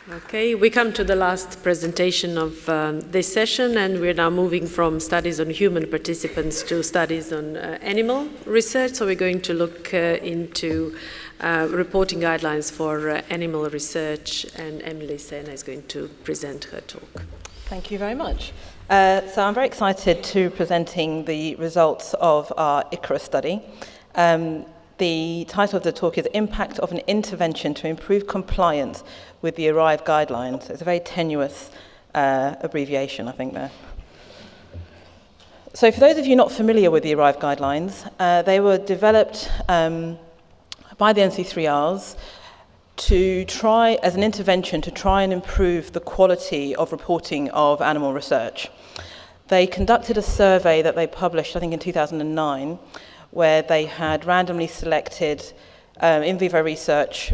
Okay, we come to the last presentation of this session, and we're now moving from studies on human participants to studies on animal research. So we're going to look into reporting guidelines for animal research, and Emily Sena is going to present her talk. Thank you very much. So I'm very excited to presenting the results of our ICRA study. The title of the talk is Impact of an Intervention to Improve Compliance with the ARRIVE Guidelines. It's a very tenuous abbreviation, I think, there. So for those of you not familiar with the ARRIVE Guidelines, they were developed by the NC3Rs to try, as an intervention, to try and improve the quality of reporting of animal research. They conducted a survey that they published, I think, in 2009, where they had randomly selected in vivo research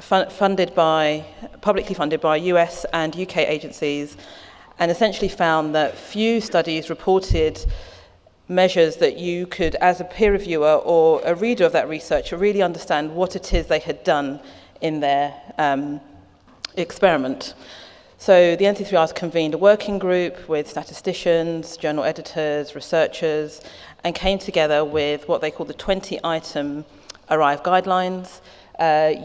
publicly funded by US and UK agencies, and essentially found that few studies reported measures that you could, as a peer reviewer or a reader of that research, really understand what it is they had done in their experiment. So the NC3Rs convened a working group with statisticians, journal editors, researchers, and came together with what they call the 20-item ARRIVE guidelines.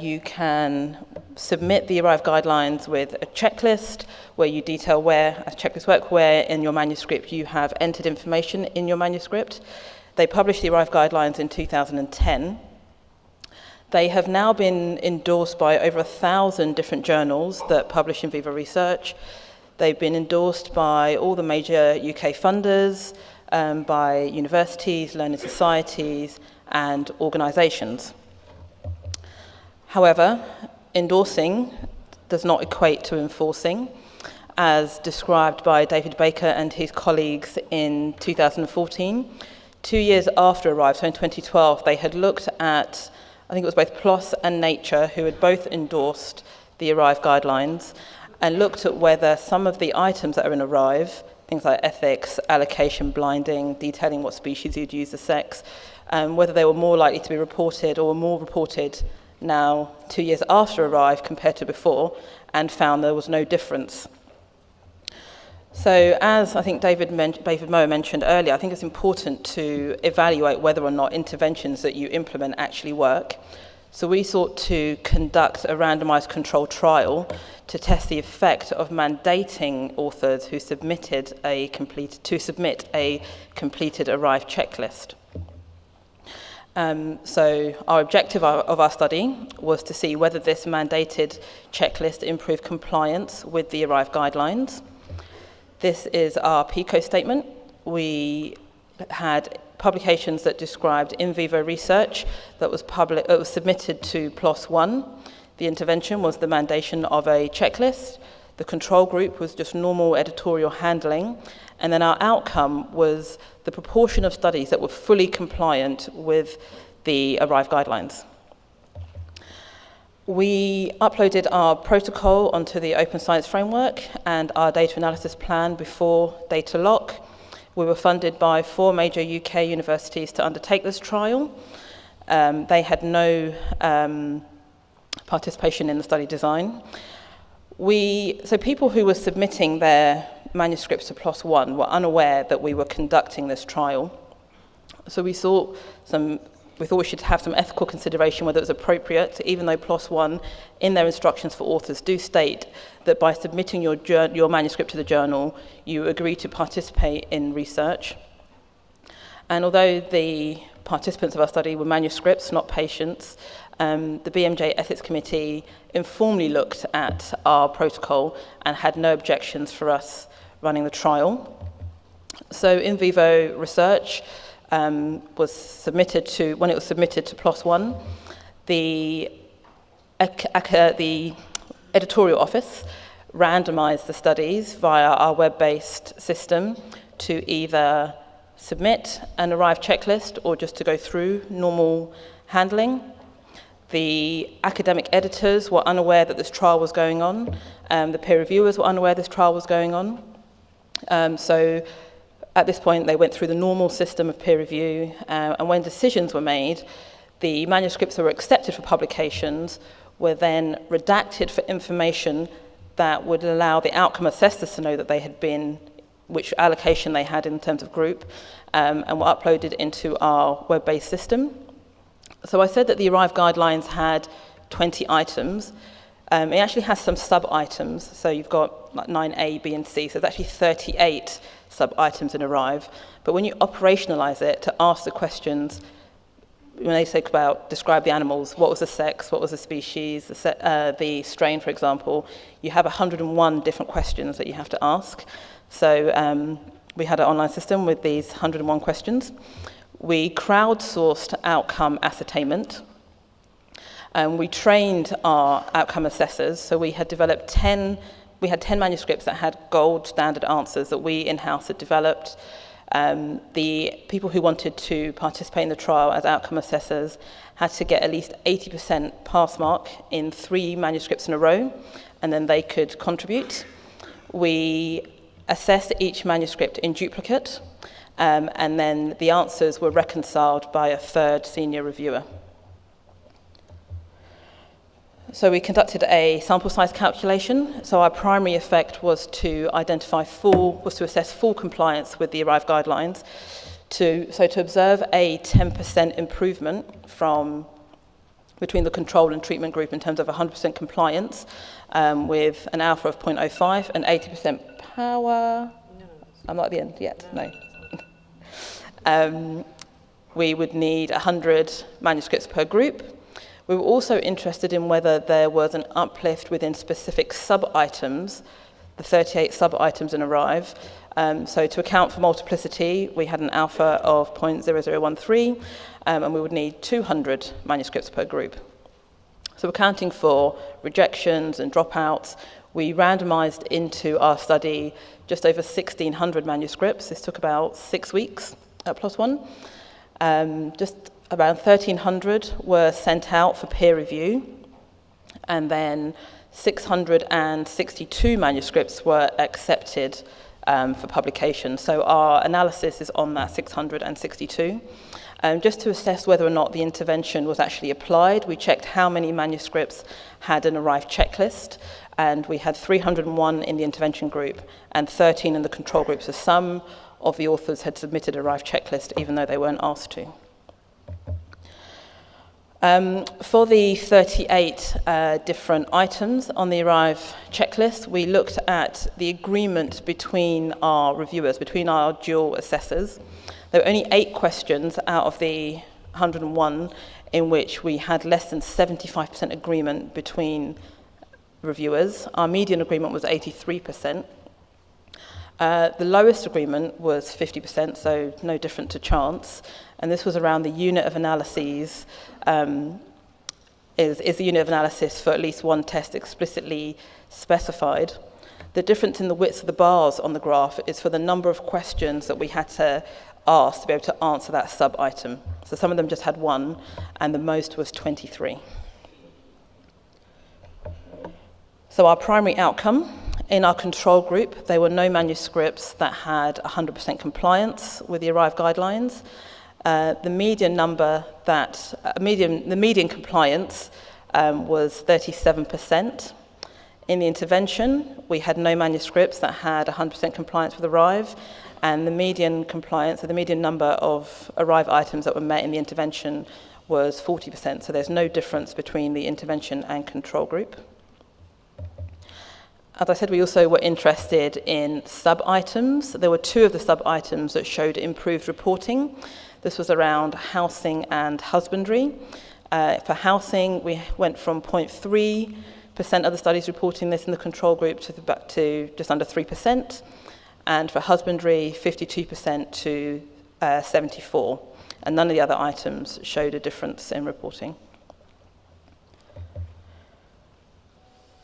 You can submit the ARRIVE guidelines with a checklist where you detail where, as checklists work, where in your manuscript you have entered information in your manuscript. They published the ARRIVE guidelines in 2010. They have now been endorsed by over 1,000 different journals that publish in vivo research. They've been endorsed by all the major UK funders, by universities, learned societies, and organisations. However, endorsing does not equate to enforcing, as described by David Baker and his colleagues in 2014. 2 years after ARRIVE, so in 2012, they had looked at, I think it was both PLOS and Nature, who had both endorsed the ARRIVE guidelines, and looked at whether some of the items that are in ARRIVE, things like ethics, allocation, blinding, detailing what species you'd use, the sex, whether they were more likely to be reported or were more reported now 2 years after ARRIVE compared to before, and found there was no difference. So as I think David Moe mentioned earlier, I think it's important to evaluate whether or not interventions that you implement actually work. So we sought to conduct a randomized controlled trial to test the effect of mandating authors who submit a completed ARRIVE checklist. So our objective of our study was to see whether this mandated checklist improved compliance with the ARRIVE guidelines. This is our PICO statement. We had publications that described in vivo research that was submitted to PLOS 1. The intervention was the mandation of a checklist. The control group was just normal editorial handling. And then our outcome was the proportion of studies that were fully compliant with the ARRIVE guidelines. We uploaded our protocol onto the Open Science Framework and our data analysis plan before data lock. We were funded by 4 major UK universities to undertake this trial. They had no participation in the study design. So people who were submitting their manuscripts to PLOS 1 were unaware that we were conducting this trial. So we thought we should have some ethical consideration whether it was appropriate, even though PLOS 1, in their instructions for authors, do state that by submitting your manuscript to the journal, you agree to participate in research. And although the participants of our study were manuscripts, not patients, the BMJ Ethics Committee informally looked at our protocol and had no objections for us running the trial. So in vivo research was submitted to, when it was submitted to PLOS 1, the editorial office randomized the studies via our web-based system to either submit an ARRIVE checklist or just to go through normal handling. The academic editors were unaware that this trial was going on. The peer reviewers were unaware this trial was going on. So at this point, they went through the normal system of peer review, and when decisions were made, the manuscripts that were accepted for publications were then redacted for information that would allow the outcome assessors to know that they had been, which allocation they had in terms of group, and were uploaded into our web-based system. So I said that the Arrive guidelines had 20 items. It actually has some sub-items, so you've got like 9A, B, and C, so there's actually 38 sub-items in Arrive. But when you operationalize it to ask the questions, when they talk about describe the animals, what was the sex, what was the species, the strain, for example, you have 101 different questions that you have to ask. So we had an online system with these 101 questions. We crowdsourced outcome ascertainment. We trained our outcome assessors, so we had developed 10 manuscripts that had gold standard answers that we in-house had developed. The people who wanted to participate in the trial as outcome assessors had to get at least 80% pass mark in 3 manuscripts in a row, and then they could contribute. We assessed each manuscript in duplicate, and then the answers were reconciled by a third senior reviewer. So we conducted a sample size calculation. So our primary effect was to assess full compliance with the Arrive guidelines. To observe a 10% improvement between the control and treatment group in terms of 100% compliance, with an alpha of 0.05 and 80% power. I'm not at the end yet, no. We would need 100 manuscripts per group. We were also interested in whether there was an uplift within specific sub-items, the 38 sub-items in Arrive. So to account for multiplicity, we had an alpha of 0.0013, and we would need 200 manuscripts per group. So accounting for rejections and dropouts, we randomized into our study just over 1,600 manuscripts. This took about 6 weeks at +1. Just around 1,300 were sent out for peer review, and then 662 manuscripts were accepted for publication. So our analysis is on that 662. Just to assess whether or not the intervention was actually applied, we checked how many manuscripts had an Arrive checklist, and we had 301 in the intervention group and 13 in the control group. So some of the authors had submitted an Arrive checklist even though they weren't asked to. For the 38 different items on the Arrive checklist, we looked at the agreement between our reviewers, between our dual assessors. There were only 8 questions out of the 101 in which we had less than 75% agreement between reviewers. Our median agreement was 83%. The lowest agreement was 50%, so no different to chance. And this was around the unit of analyses. Is the unit of analysis for at least one test explicitly specified? The difference in the width of the bars on the graph is for the number of questions that we had to ask to be able to answer that sub-item. So some of them just had 1, and the most was 23. So our primary outcome, in our control group, there were no manuscripts that had 100% compliance with the Arrive guidelines. The median compliance was 37%. In the intervention, we had no manuscripts that had 100% compliance with Arrive, and the median compliance, or the median number of Arrive items that were met in the intervention was 40%. So there's no difference between the intervention and control group. As I said, we also were interested in sub-items. There were 2 of the sub-items that showed improved reporting. This was around housing and husbandry. For housing, we went from 0.3% of the studies reporting this in the control group to just under 3%. And for husbandry, 52% to 74%. And none of the other items showed a difference in reporting.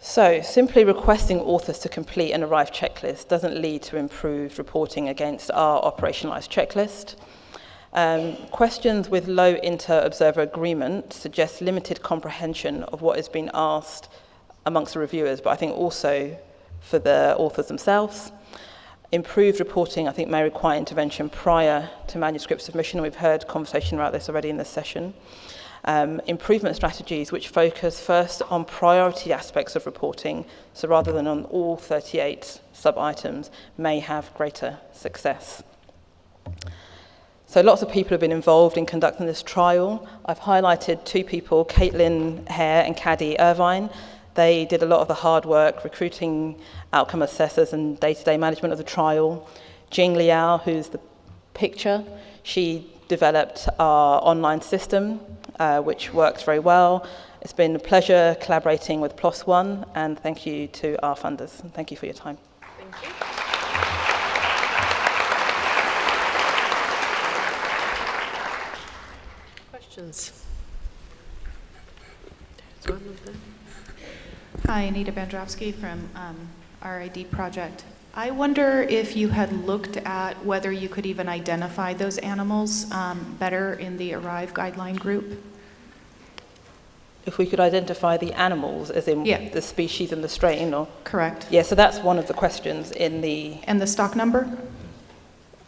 So simply requesting authors to complete an Arrive checklist doesn't lead to improved reporting against our operationalized checklist. Questions with low inter-observer agreement suggest limited comprehension of what is being asked amongst the reviewers, but I think also for the authors themselves. Improved reporting, I think, may require intervention prior to manuscript submission, and we've heard conversation about this already in this session. improvement strategies which focus first on priority aspects of reporting, so rather than on all 38 sub-items, may have greater success. So lots of people have been involved in conducting this trial. I've highlighted 2 people, Caitlin Hare and Caddy Irvine. They did a lot of the hard work, recruiting outcome assessors and day-to-day management of the trial. Jing Liao, who's the picture, she developed our online system, which works very well. It's been a pleasure collaborating with PLOS ONE, and thank you to our funders. And thank you for your time. Thank you. Questions? There's one of them. Hi, Anita Bandrowski from RID Project. I wonder if you had looked at whether you could even identify those animals better in the ARRIVE guideline group. If we could identify the animals, as in the species and the strain, or? Correct. Yeah, so that's one of the questions in the... And the stock number?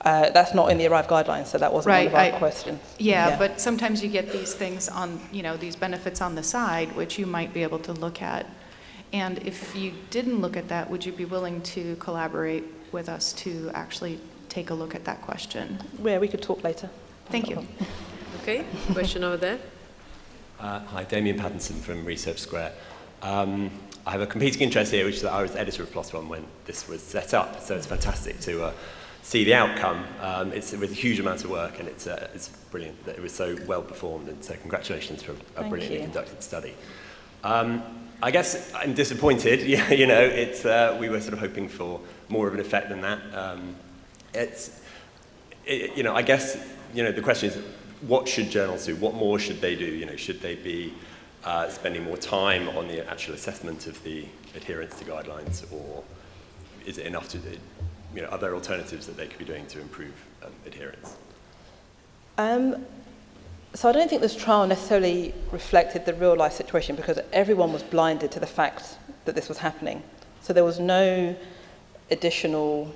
That's not in the ARRIVE guidelines, so that wasn't one of our questions. Yeah, but sometimes you get these things on, these benefits on the side, which you might be able to look at. And if you didn't look at that, would you be willing to collaborate with us to actually take a look at that question? Yeah, we could talk later. Thank you. Okay, question over there. Hi, Damien Pattinson from Research Square. I have a competing interest here, which is that I was editor of PLOS ONE when this was set up, so it's fantastic to see the outcome. It was a huge amount of work, and it's brilliant that it was so well performed, and so congratulations for a brilliantly conducted study. I guess I'm disappointed. We were sort of hoping for more of an effect than that. I guess the question is, what should journals do? What more should they do? Should they be spending more time on the actual assessment of the adherence to guidelines, or is it enough to do? Are there alternatives that they could be doing to improve adherence? So I don't think this trial necessarily reflected the real life situation, because everyone was blinded to the fact that this was happening. So there was no additional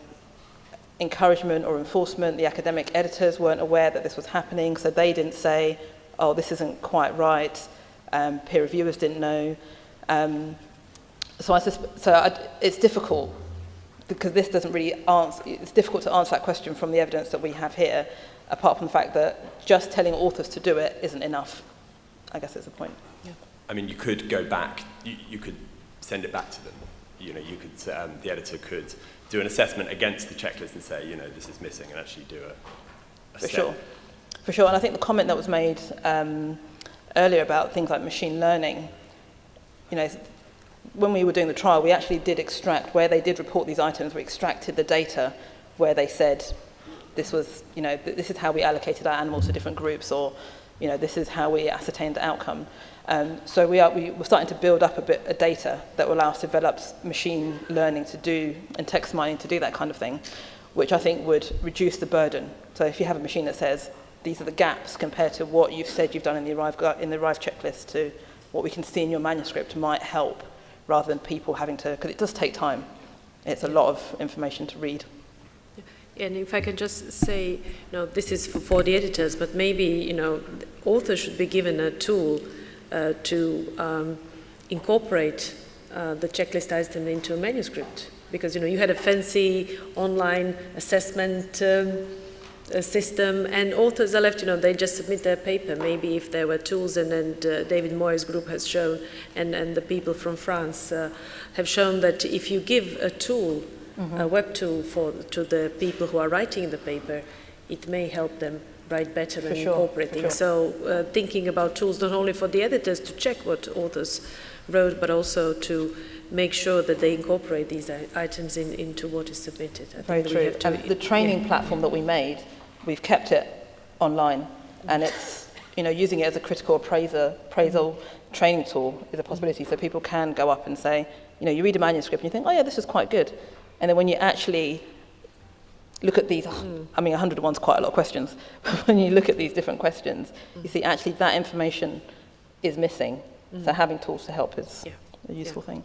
encouragement or enforcement. The academic editors weren't aware that this was happening, so they didn't say, oh, this isn't quite right. Peer reviewers didn't know. It's difficult, because this doesn't really answer, it's difficult to answer that question from the evidence that we have here, apart from the fact that just telling authors to do it isn't enough. I guess that's the point. Yeah. I mean, you could go back, you could send it back to them. The editor could do an assessment against the checklist and say, this is missing, and actually do a step. For sure. And I think the comment that was made earlier about things like machine learning, when we were doing the trial, we actually did extract, where they did report these items, we extracted the data where they said, this was, this is how we allocated our animals to different groups, or, this is how we ascertained the outcome. So we're starting to build up a bit of data that will allow us to develop machine learning to do, and text mining to do that kind of thing, which I think would reduce the burden. So if you have a machine that says, these are the gaps compared to what you've said you've done in the ARRIVE checklist to what we can see in your manuscript, might help, rather than people having to, because it does take time. It's a lot of information to read. And if I can just say, this is for the editors, but maybe, authors should be given a tool to incorporate the checklist item into a manuscript. Because, you had a fancy online assessment system, and authors are left, they just submit their paper. Maybe if there were tools, and David Moyes' group has shown, and the people from France have shown that if you give a tool, a web tool to the people who are writing the paper, it may help them write better and incorporate things. So thinking about tools not only for the editors to check what authors wrote, but also to make sure that they incorporate these items into what is submitted. Very true. The training platform that we made, we've kept it online, and it's, using it as a critical appraisal training tool is a possibility. So people can go up and say, you read a manuscript and you think, oh yeah, this is quite good. And then when you actually look at these, 101's quite a lot of questions, but when you look at these different questions, you see actually that information is missing. So having tools to help is a useful thing.